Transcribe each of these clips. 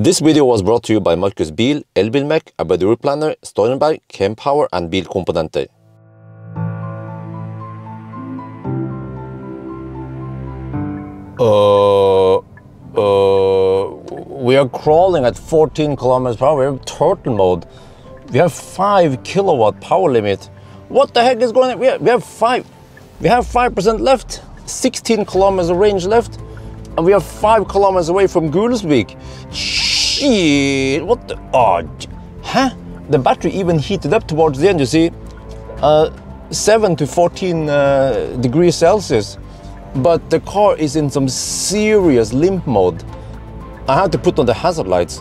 This video was brought to you by Markus Bil, Elbilmek, ABRP, Stormberg, Kempower and Bilkomponenter. We are crawling at 14 kilometers per hour. We're in turtle mode. We have 5 kilowatt power limit. What the heck is going on? We have 5% left, 16 kilometers of range left, and we are 5 kilometers away from Gulesvik. Shit, what the, huh? The battery even heated up towards the end, you see, 7 to 14 degrees Celsius, but the car is in some serious limp mode. I had to put on the hazard lights.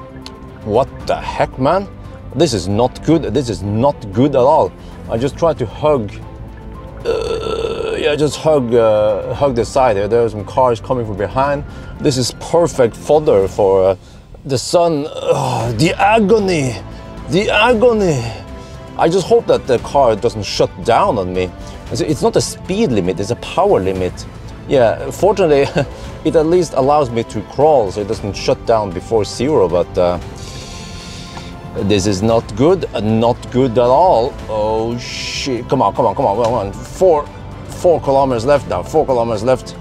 What the heck, man? This is not good. This is not good at all. I just tried to hug, hug the side here. There are some cars coming from behind. This is perfect fodder for the sun. The agony, the agony. I just hope that the car doesn't shut down on me. It's not a speed limit, it's a power limit. Yeah, fortunately, it at least allows me to crawl, so it doesn't shut down before zero, but this is not good at all. Oh shit, come on. 4 kilometers left now, 4 kilometers left.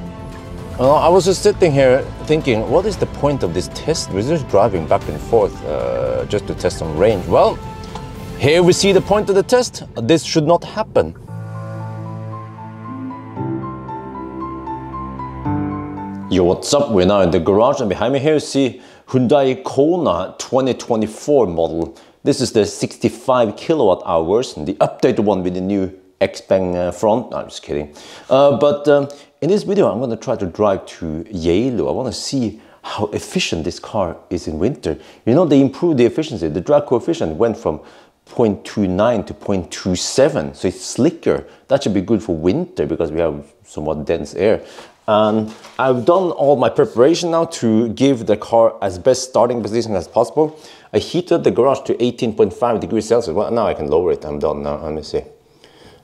I was just sitting here thinking, what is the point of this test? We're just driving back and forth just to test some range. Well, here we see the point of the test. This should not happen. Yo, what's up? We're now in the garage, and behind me here you see Hyundai Kona 2024 model. This is the 65 kilowatt hour version, the updated one with the new X-Bang front. No, I'm just kidding. In this video, I'm going to try to drive to Geilo. I want to see how efficient this car is in winter. You know, they improved the efficiency. The drag coefficient went from 0.29 to 0.27, so it's slicker. That should be good for winter because we have somewhat dense air. And I've done all my preparation now to give the car as best starting position as possible. I heated the garage to 18.5 degrees Celsius. Well, now I can lower it. I'm done now. Let me see.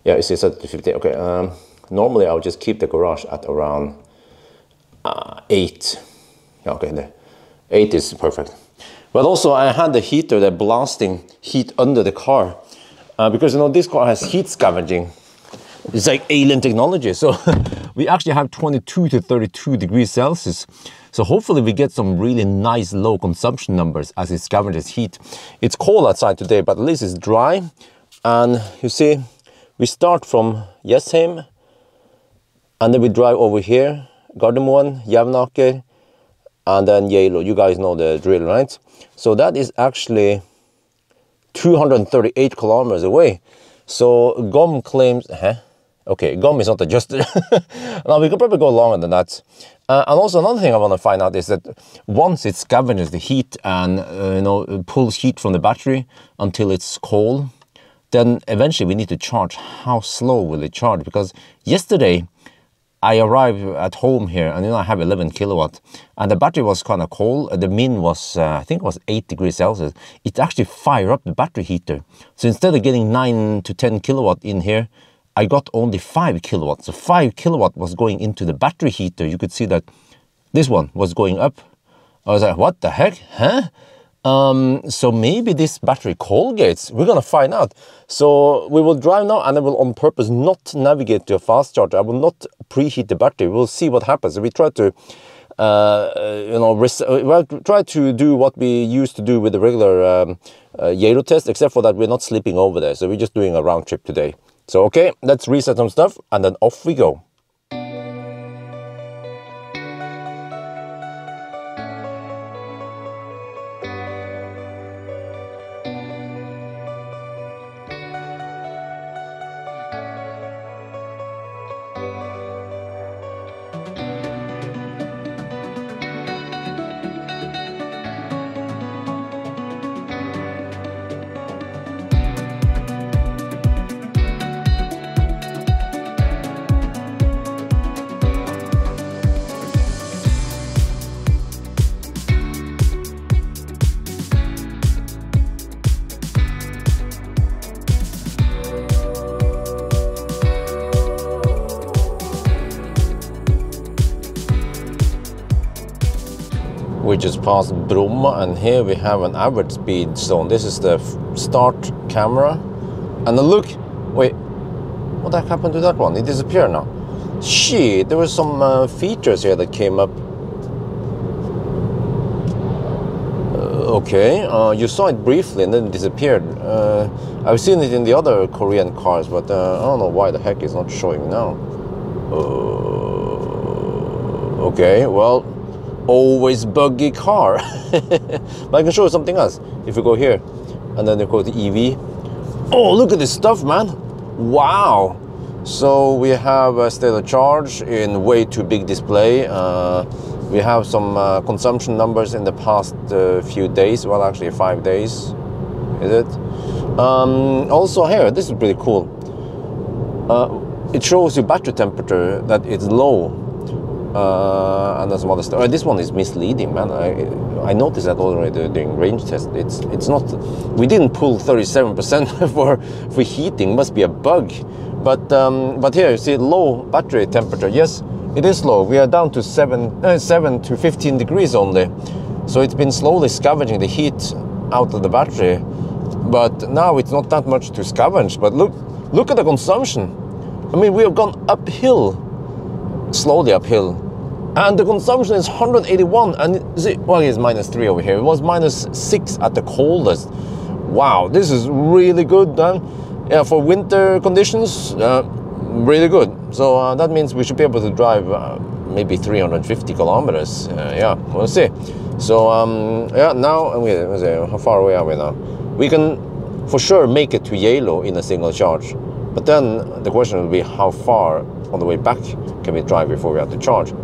Yeah, you see it's at 50. Okay. Normally I would just keep the garage at around 8. Okay, there. 8 is perfect. But also I had the heater, the blasting heat under the car, because you know this car has heat scavenging. It's like alien technology. So we actually have 22 to 32 degrees Celsius. So hopefully we get some really nice low consumption numbers as it scavenges heat. It's cold outside today, but at least it's dry. And you see, we start from Jessheim, and then we drive over here, Gardermoen, Jevnaker, and then Geilo. You guys know the drill, right? So that is actually 238 kilometers away. So GOM claims, okay, GOM is not adjusted. Now we could probably go longer than that. And also another thing I want to find out is that once it scavenges the heat and pulls heat from the battery until it's cold, then eventually we need to charge. How slow will it charge? Because yesterday I arrived at home here, and I have 11 kilowatt, and the battery was kind of cold. The min was, I think it was 8 degrees Celsius. It actually fired up the battery heater. So instead of getting 9 to 10 kilowatt in here, I got only 5 kilowatt. So 5 kilowatt was going into the battery heater. You could see that this one was going up. I was like, what the heck? Huh? So maybe this battery colgates. We're gonna find out. So we will drive now, and I will on purpose not navigate to a fast charger. I will not preheat the battery. We'll see what happens. We try to try to do what we used to do with the regular Geilo test, except for that we're not sleeping over there. So we're just doing a round trip today. So okay, let's reset some stuff, and then off we go. just passed Bromma, and here we have an average speed zone. This is the start camera. And then look, wait, what the heck happened to that one? It disappeared now. Shit, there were some features here that came up. Okay, you saw it briefly and then it disappeared. I've seen it in the other Korean cars, but I don't know why the heck it's not showing now. Okay, well, always buggy car. But I can show you something else. If you go here, and then you go to EV. Oh, look at this stuff, man. Wow. So we have a state of charge in way too big display. We have some consumption numbers in the past few days. Well, actually 5 days, is it? Also here, this is pretty cool. It shows you battery temperature that it's low. And there's some other stuff. This one is misleading, man. I noticed that already during range test. It's not. We didn't pull 37% for heating. Must be a bug. But here you see low battery temperature. Yes, it is low. We are down to 7 to 15 degrees only. So it's been slowly scavenging the heat out of the battery. But now it's not that much to scavenge. But look at the consumption. I mean, we have gone uphill, slowly uphill. And the consumption is 181, and see, well, it's -3 over here. It was -6 at the coldest. Wow, this is really good, yeah, for winter conditions, really good. So that means we should be able to drive maybe 350 kilometers. Yeah, we'll see. So yeah, now let's see, how far away are we now? We can for sure make it to Geilo in a single charge. But then the question will be, how far on the way back can we drive before we have to charge?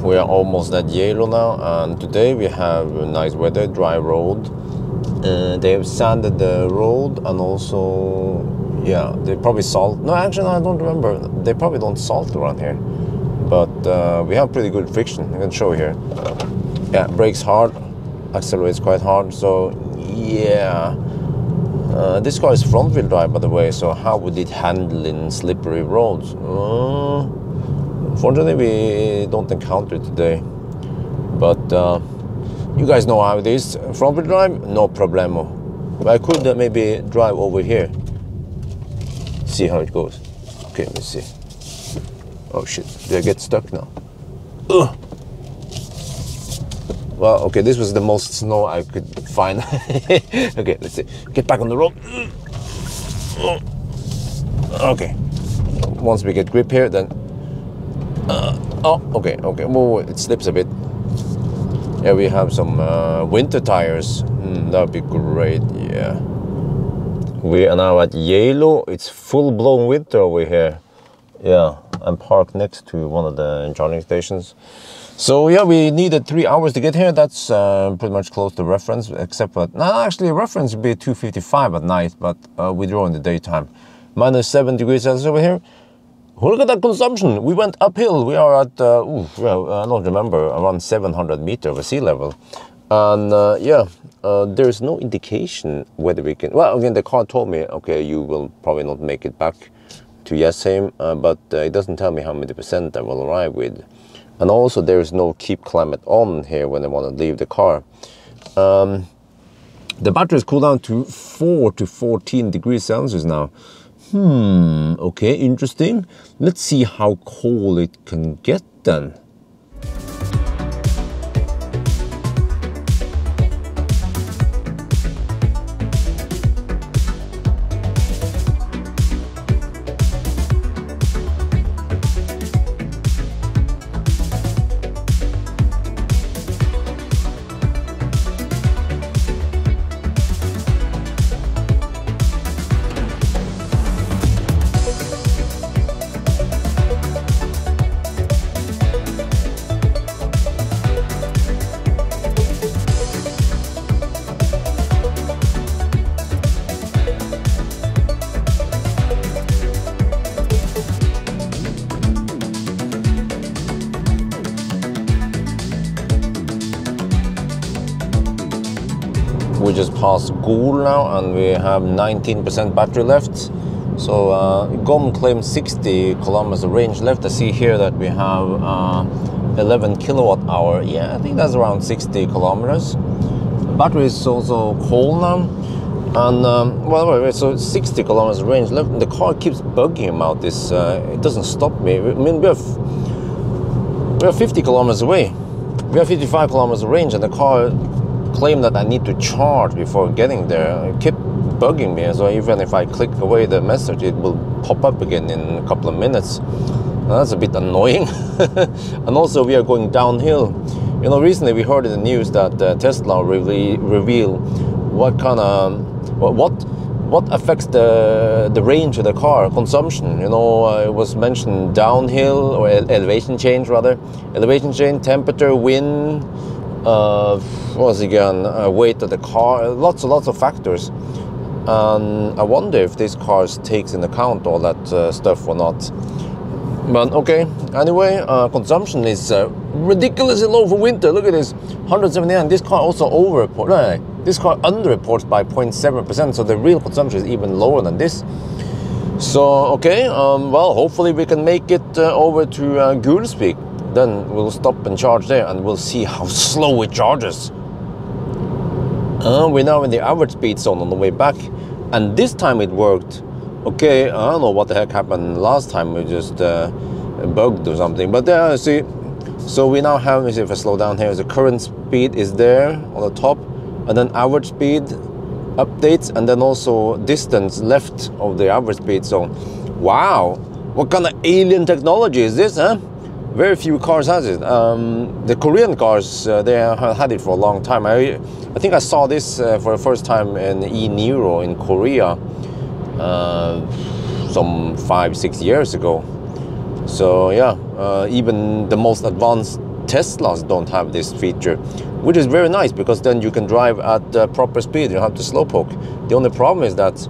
We are almost at Geilo now, and today we have nice weather, dry road. They have sanded the road, and also, yeah, they probably salt. No, actually, no, I don't remember. They probably don't salt around here, but we have pretty good friction. I can show you here. Yeah, brakes hard, accelerates quite hard. So yeah, this car is front-wheel drive, by the way. So how would it handle in slippery roads? Fortunately, we don't encounter it today, but you guys know how it is. Front-wheel drive, no problemo. But I could maybe drive over here, see how it goes. Okay, let's see. Oh shit, did I get stuck now? Ugh. Well, okay, this was the most snow I could find. Okay, let's see. Get back on the road. Okay, once we get grip here, then oh, okay, whoa, it slips a bit. Yeah, we have some winter tires. That would be great, yeah. We are now at Geilo. It's full-blown winter over here. Yeah, I'm parked next to one of the charging stations. So yeah, we needed 3 hours to get here. That's pretty much close to reference, except for, no, actually reference would be 255 at night, but we drove in the daytime. -7 degrees Celsius over here. Look at that consumption. We went uphill. We are at, well, I don't remember, around 700 meters over sea level. And yeah, there's no indication whether we can, well, again, the car told me, okay, you will probably not make it back to Jessheim, but it doesn't tell me how many percent I will arrive with. And also there is no keep climate on here when I want to leave the car. The batteries cool down to 4 to 14 degrees Celsius now. Okay, interesting. Let's see how cold it can get then. We just passed Geilo now, and we have 19% battery left. So GOM claims 60 kilometers of range left. I see here that we have 11 kilowatt hour. Yeah, I think that's around 60 kilometers. The battery is also cold now. And well, so 60 kilometers range left, and the car keeps bugging him out. This it doesn't stop me. I mean, we are 50 kilometers away. We have 55 kilometers of range, and the car claimed that I need to charge before getting there. It kept bugging me, so even if I click away the message, it will pop up again in a couple of minutes. Now, that's a bit annoying. And also, we are going downhill. You know, recently we heard in the news that Tesla reveal what kind of what affects the range of the car consumption. You know, it was mentioned downhill, or elevation change rather, elevation change, temperature, wind, what was again, weight of the car, lots of factors. And I wonder if this car takes into account all that stuff or not. But okay, anyway, consumption is ridiculously low for winter. Look at this, 179. This car also this car underreports by 0.7%, so the real consumption is even lower than this. So okay, well, hopefully we can make it over to Gulsvik. Then we'll stop and charge there, and we'll see how slow it charges. We're now in the average speed zone on the way back, and this time it worked. Okay, I don't know what the heck happened last time. We just bugged or something. But there, see, so we now have, let me see if I slow down here, the current speed is there on the top, and then average speed updates, and then also distance left of the average speed zone. Wow, what kind of alien technology is this, huh? Very few cars has it. The Korean cars, they have had it for a long time. I think I saw this for the first time in e-Niro in Korea some 5-6 years ago. So yeah, even the most advanced Teslas don't have this feature, which is very nice, because then you can drive at proper speed. You don't have to slowpoke. The only problem is that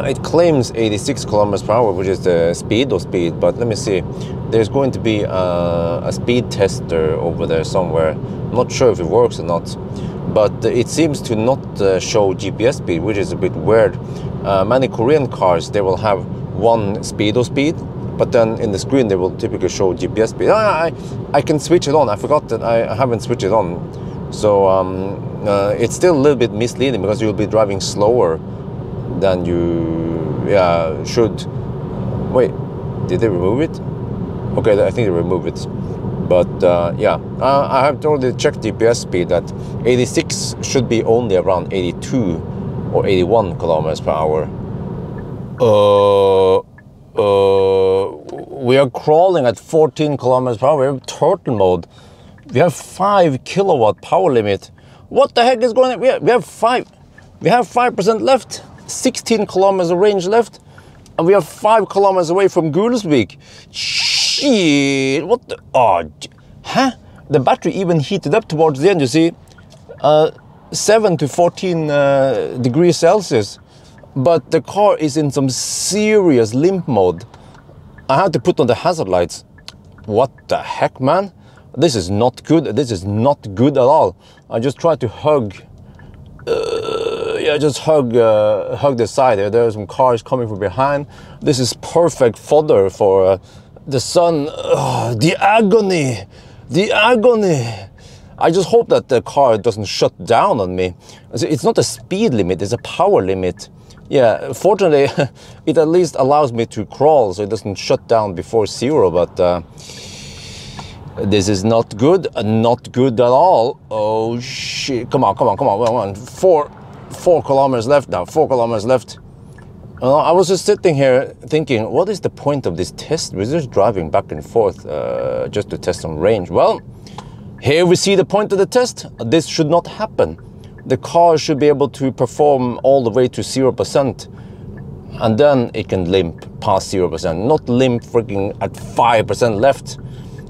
it claims 86 kilometers per hour, which is the speed, but let me see. There's going to be a speed tester over there somewhere. I'm not sure if it works or not, but it seems to not show GPS speed, which is a bit weird. Many Korean cars, they will have one speed, but then in the screen they will typically show GPS speed. I can switch it on. I forgot that I haven't switched it on. So it's still a little bit misleading, because you'll be driving slower than you should. Wait, did they remove it? Okay, I think they removed it. But yeah, I have already checked GPS speed that 86 should be only around 82 or 81 kilometers per hour. We are crawling at 14 kilometers per hour. We have turtle mode. We have 5 kilowatt power limit. What the heck is going on? We have 5% left. 16 kilometers of range left, and we are 5 kilometers away from Gulsvik. Shit, what the, huh? The battery even heated up towards the end, you see, 7 to 14 degrees Celsius, but the car is in some serious limp mode. I had to put on the hazard lights. What the heck, man? This is not good. This is not good at all. I just tried to hug just hug the side there. There are some cars coming from behind. This is perfect fodder for the sun. The agony. I just hope that the car doesn't shut down on me. It's not a speed limit, it's a power limit. Yeah, fortunately, it at least allows me to crawl, so it doesn't shut down before zero, but this is not good at all. Oh shit, come on. 4 kilometers left now, 4 kilometers left. I was just sitting here thinking, what is the point of this test? We're just driving back and forth just to test some range. Well, here we see the point of the test. This should not happen. The car should be able to perform all the way to 0%, and then it can limp past 0%, not limp freaking at 5% left.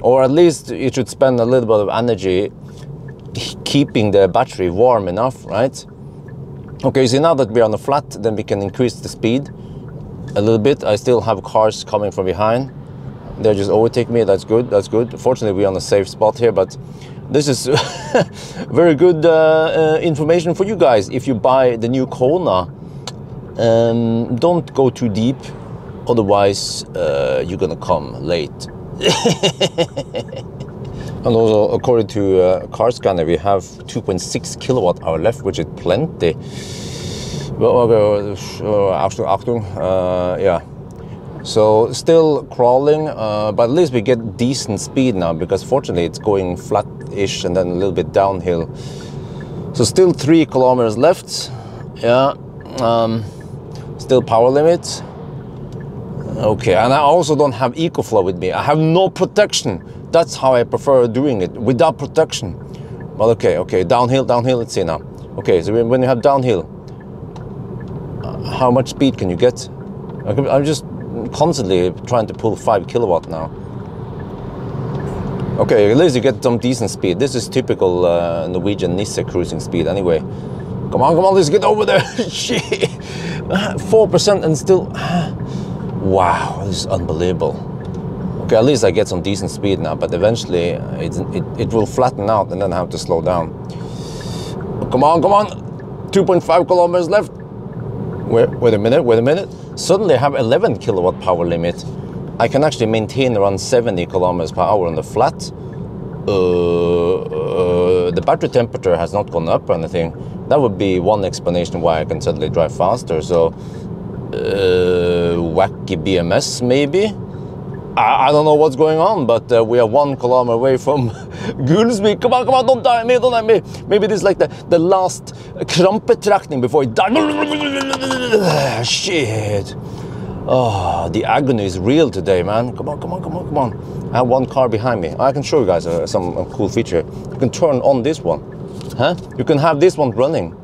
Or at least it should spend a little bit of energy keeping the battery warm enough, right? Okay, so now that we're on the flat, then we can increase the speed a little bit. I still have cars coming from behind. They just overtake me. That's good. Fortunately, we're on a safe spot here, but this is very good information for you guys. If you buy the new Kona, don't go too deep, otherwise you're gonna come late. And also, according to car scanner, we have 2.6 kilowatt hour left, which is plenty. Yeah. So still crawling, but at least we get decent speed now, because fortunately it's going flat-ish and then a little bit downhill. So still 3 kilometers left. Yeah. Still power limit. Okay, and I also don't have EcoFlow with me. I have no protection. That's how I prefer doing it, without protection. Well, okay, downhill, let's see now. Okay, so when you have downhill, how much speed can you get? I'm just constantly trying to pull 5 kilowatt now. Okay, at least you get some decent speed. This is typical Norwegian Nisse cruising speed anyway. Come on, let's get over there. Shit. 4% and still... Wow, this is unbelievable. Okay, at least I get some decent speed now, but eventually it will flatten out and then I have to slow down. Come on. 2.5 kilometers left. Wait a minute. Suddenly I have 11 kilowatt power limit. I can actually maintain around 70 kilometers per hour on the flat. The battery temperature has not gone up or anything. That would be one explanation why I can suddenly drive faster. So, wacky BMS maybe? I don't know what's going on, but we are 1 kilometer away from Gulsvik. Come on, don't die me. Maybe this is like the last krampetrekning before it dies. Shit. Oh, the agony is real today, man. Come on. I have one car behind me. I can show you guys some cool feature. You can turn on this one. Huh? You can have this one running.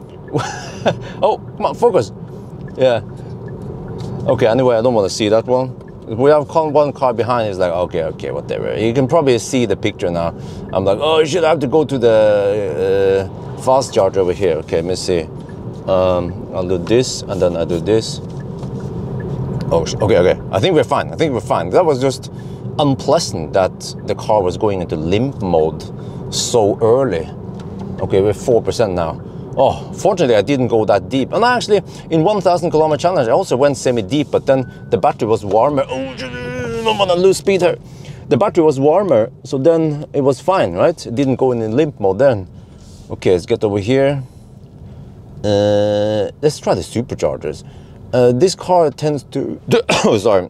Oh, come on, focus. Yeah. Okay, anyway, I don't want to see that one. We have one car behind. It's like, okay, whatever. You can probably see the picture now. I'm like, oh, you should have to go to the fast charger over here. Okay, let me see. I'll do this, and then I do this. Oh, okay. I think we're fine. That was just unpleasant that the car was going into limp mode so early. Okay, we're 4% now. Oh, fortunately I didn't go that deep. And actually, in 1,000 kilometer challenge, I also went semi-deep, but then the battery was warmer. Oh, I don't want to lose speed here. The battery was warmer, so then it was fine, right? It didn't go in limp mode then. Okay, let's get over here. Let's try the superchargers. This car tends to,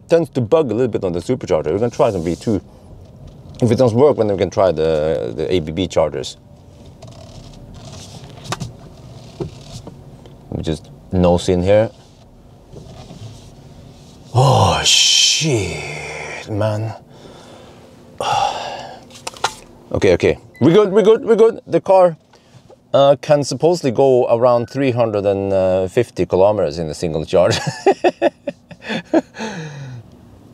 tends to bug a little bit on the supercharger. We're gonna try some V2. If it doesn't work, then we can try the ABB chargers. Let me just nose in here. Oh shit, man. Okay. We're good. The car can supposedly go around 350 kilometers in a single charge.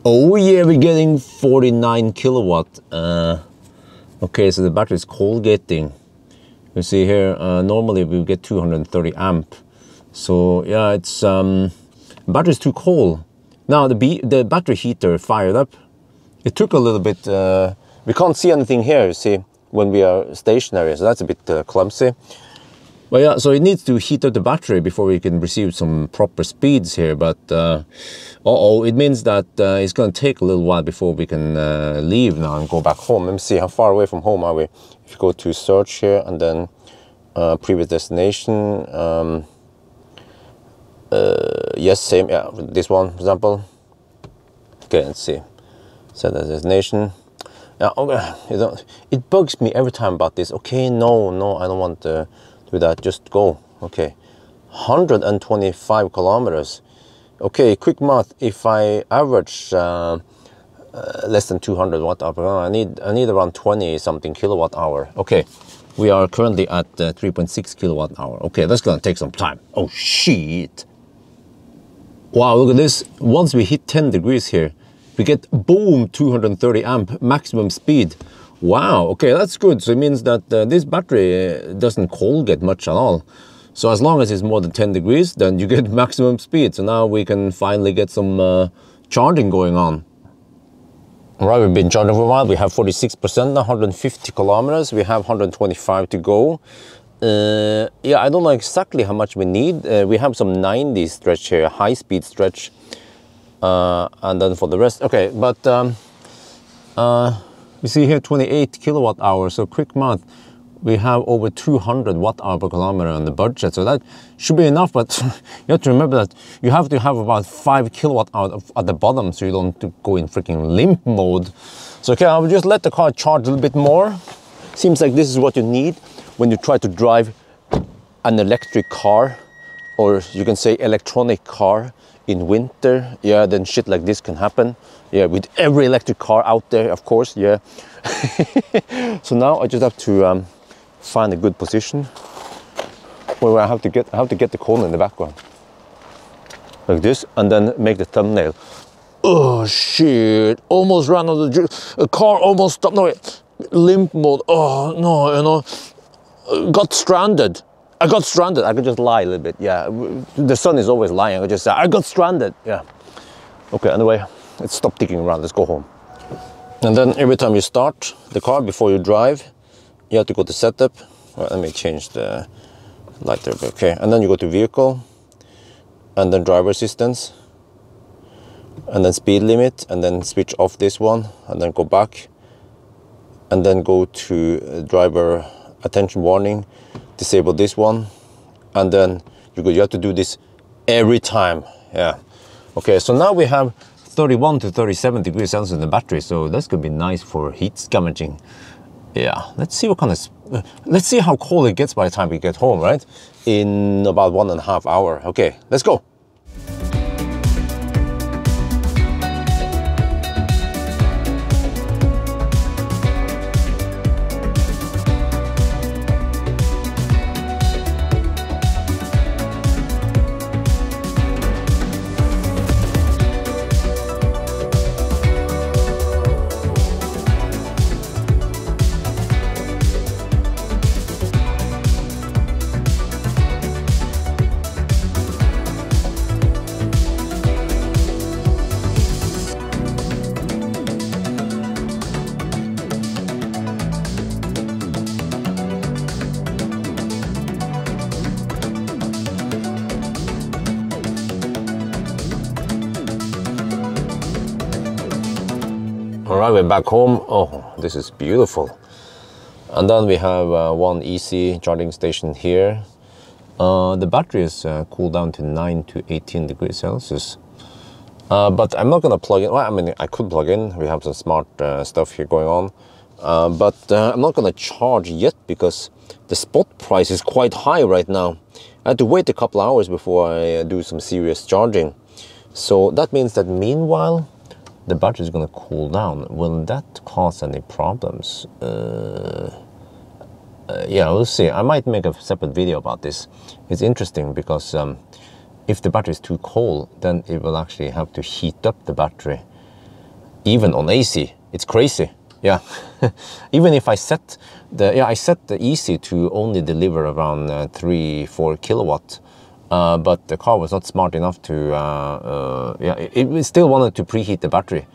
Oh yeah, we're getting 49 kilowatt. Okay, so the battery is cold getting. You see here, normally we get 230 amp. So yeah, it's battery's too cold. Now the battery heater fired up. It took a little bit. We can't see anything here, you see, when we are stationary, so that's a bit clumsy. But yeah, so it needs to heat up the battery before we can receive some proper speeds here. But it means that it's going to take a little while before we can leave now and go back home. Let me see, how far away from home are we? If you go to search here and then previous destination. Yes, same, yeah, this one, for example. Okay, let's see. Set as destination. Yeah, okay. It bugs me every time about this. Okay, no, I don't want to do that. Just go. Okay, 125 kilometers. Okay, quick math. If I average less than 200 watt hour, I need around 20 something kilowatt hour. Okay, we are currently at 3.6 kilowatt hour. Okay, that's gonna take some time. Oh shit! Wow, look at this. Once we hit 10 degrees here, we get boom 230 amp maximum speed. Wow, okay, that's good. So it means that this battery doesn't cold get much at all. So as long as it's more than 10 degrees, then you get maximum speed. So now we can finally get some charging going on. All right, we've been charging for a while. We have 46% now, 150 kilometers. We have 125 to go. Yeah, I don't know exactly how much we need. We have some 90 stretch here, high-speed stretch. And then for the rest, okay, but you see here 28 kilowatt hours, so quick math, we have over 200 watt-hour per kilometer on the budget, so that should be enough, but you have to remember that you have to have about 5 kilowatt hour at the bottom so you don't go in freaking limp mode. So okay, I will just let the car charge a little bit more. Seems like this is what you need when you try to drive an electric car, or you can say electronic car in winter. Yeah, then shit like this can happen. Yeah, with every electric car out there, of course, yeah. So now I just have to find a good position where I have to get the Kona in the background. Like this, and then make the thumbnail. Oh shit, almost ran out of the car, almost stopped, no wait, limp mode, oh no, you know, got stranded. I got stranded. I could just lie a little bit, yeah. The sun is always lying. I could just say, I got stranded, yeah. Okay, anyway, let's stop digging around, let's go home. And then every time you start the car before you drive, you have to go to setup. Well, let me change the light there, okay. And then you go to vehicle, and then driver assistance, and then speed limit, and then switch off this one, and then go back, and then go to driver attention warning, disable this one, and then you have to do this every time, yeah. Okay, so now we have 31 to 37 degrees Celsius in the battery, so that's gonna be nice for heat scavenging. Yeah, let's see what kind of, let's see how cold it gets by the time we get home, right? In about 1.5 hours. Okay, let's go. All right, we're back home. Oh, this is beautiful. And then we have one easy charging station here. The battery is cooled down to 9 to 18 degrees Celsius. But I'm not gonna plug in. Well, I mean, I could plug in. We have some smart stuff here going on. But I'm not gonna charge yet because the spot price is quite high right now. I had to wait a couple hours before I do some serious charging. So that means that meanwhile, the battery is going to cool down. Will that cause any problems? Yeah, we'll see. I might make a separate video about this. It's interesting because if the battery is too cold, then it will actually have to heat up the battery, even on AC. It's crazy. Yeah. Even if I set the AC to only deliver around 3-4 kilowatt. But the car was not smart enough to, it still wanted to preheat the battery,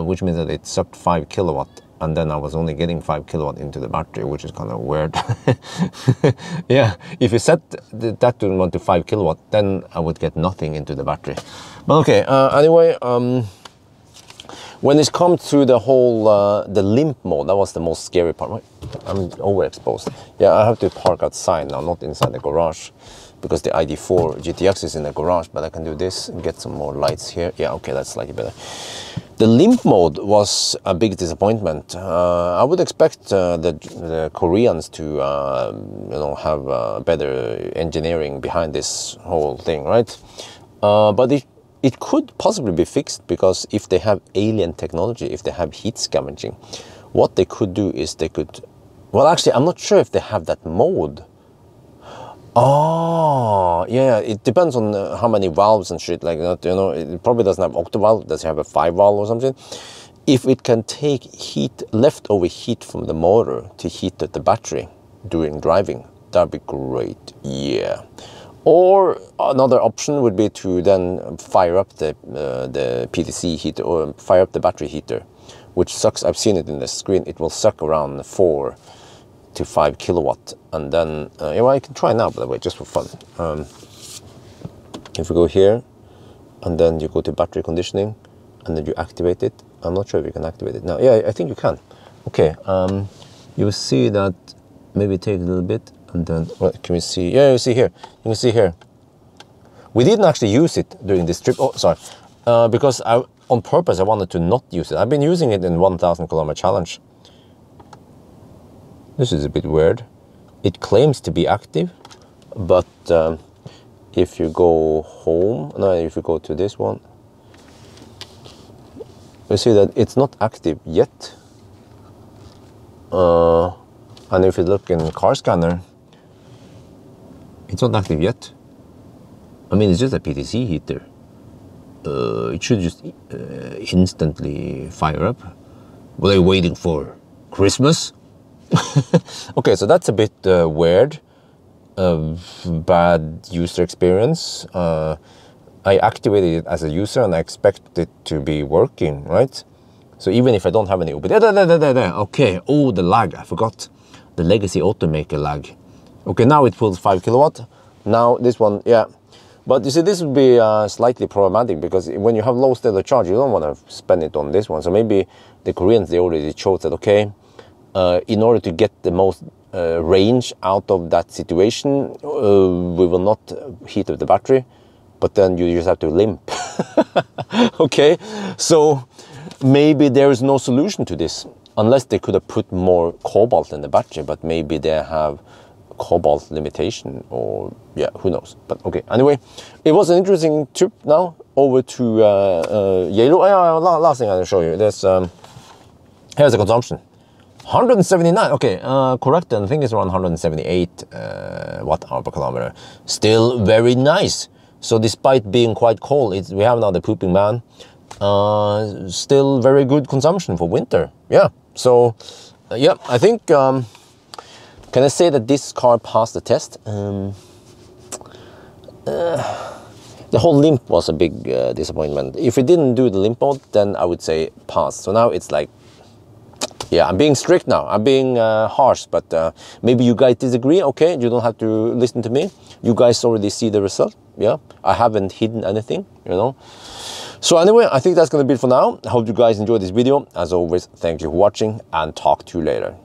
which means that it sucked 5 kilowatt, and then I was only getting 5 kilowatt into the battery, which is kind of weird. Yeah, if you set that to 1 to 5 kilowatt, then I would get nothing into the battery. But okay, anyway, when it comes to the whole, the limp mode, that was the most scary part. I'm overexposed. Yeah, I have to park outside now, not inside the garage, because the ID4 GTX is in the garage, but I can do this and get some more lights here. Yeah, okay, that's slightly better. The limp mode was a big disappointment. I would expect the Koreans to, you know, have better engineering behind this whole thing, right? But it could possibly be fixed, because if they have alien technology, if they have heat scavenging, what they could do is they could, well, actually, I'm not sure if they have that mode. Oh, yeah, it depends on how many valves and shit like that, you know. It probably doesn't have octovalve, it does have a 5-valve or something. If it can take heat, leftover heat from the motor to heat up the battery during driving, that'd be great, yeah. Or another option would be to then fire up the PTC heater, or fire up the battery heater, which sucks. I've seen it in the screen. It will suck around 4 to 5 kilowatt. And then, yeah, well, I can try now, by the way, just for fun. If we go here, and then you go to battery conditioning, and then you activate it. I'm not sure if you can activate it now. Yeah, I think you can. Okay, you will see that, maybe take a little bit, and then, what can we see? Yeah, you see here. You can see here. We didn't actually use it during this trip. Oh, sorry. Because on purpose, I wanted to not use it. I've been using it in 1,000 kilometer challenge. This is a bit weird. It claims to be active, but if you go home, no, if you go to this one, you see that it's not active yet. And if you look in car scanner, it's not active yet. I mean, it's just a PTC heater. It should just instantly fire up. What are you waiting for? Christmas? Okay, so that's a bit weird. Bad user experience. I activated it as a user and I expect it to be working, right? So even if I don't have any OBD, okay, oh, the lag, I forgot. The legacy automaker lag. Okay, now it pulls 5 kilowatt. Now this one, yeah. But you see, this would be slightly problematic because when you have low state of charge, you don't want to spend it on this one. So maybe the Koreans, they already chose that, okay, in order to get the most range out of that situation, we will not heat up the battery, but then you just have to limp. Okay, so maybe there is no solution to this, unless they could have put more cobalt in the battery, but maybe they have cobalt limitation, or yeah, who knows. But okay, anyway, it was an interesting trip. Now over to Geilo. Last thing I'll show you, there's here's the consumption, 179. Okay, correct, and I think it's around 178 watt hour per kilometer. Still very nice. So despite being quite cold, we have now the pooping man. Still very good consumption for winter. Yeah, so yeah, I think can I say that this car passed the test? The whole limp was a big disappointment. If it didn't do the limp mode, then I would say pass. So now it's like, yeah, I'm being strict now. I'm being harsh, but maybe you guys disagree. Okay, you don't have to listen to me. You guys already see the result. Yeah, I haven't hidden anything, you know. So anyway, I think that's going to be it for now. I hope you guys enjoyed this video. As always, thank you for watching and talk to you later.